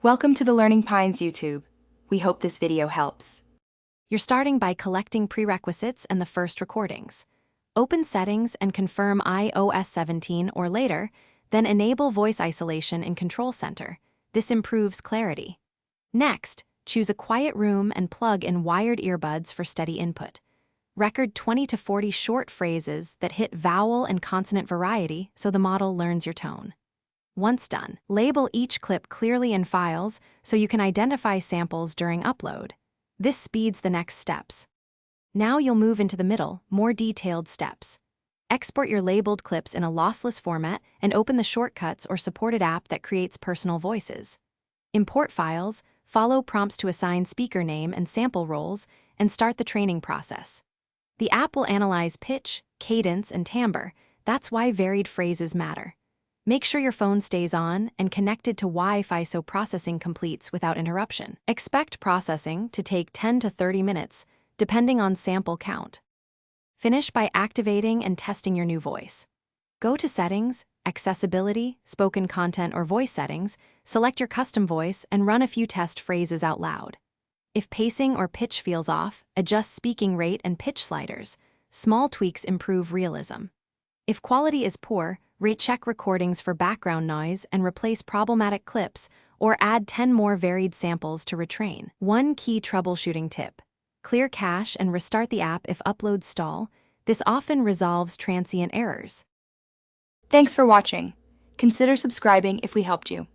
Welcome to the Learning Pines YouTube. We hope this video helps. You're starting by collecting prerequisites and the first recordings. Open Settings and confirm iOS 17 or later, then enable voice isolation in Control Center. This improves clarity. Next, choose a quiet room and plug in wired earbuds for steady input. Record 20 to 40 short phrases that hit vowel and consonant variety so the model learns your tone. Once done, label each clip clearly in files so you can identify samples during upload. This speeds the next steps. Now you'll move into the middle, more detailed steps. Export your labeled clips in a lossless format and open the shortcuts or supported app that creates personal voices. Import files, follow prompts to assign speaker name and sample roles, and start the training process. The app will analyze pitch, cadence, and timbre. That's why varied phrases matter. Make sure your phone stays on and connected to Wi-Fi so processing completes without interruption. Expect processing to take 10 to 30 minutes, depending on sample count. Finish by activating and testing your new voice. Go to Settings, Accessibility, Spoken Content or Voice Settings, select your custom voice and run a few test phrases out loud. If pacing or pitch feels off, adjust speaking rate and pitch sliders. Small tweaks improve realism. If quality is poor, recheck recordings for background noise and replace problematic clips, or add 10 more varied samples to retrain. One key troubleshooting tip: clear cache and restart the app if uploads stall. This often resolves transient errors. Thanks for watching. Consider subscribing if we helped you.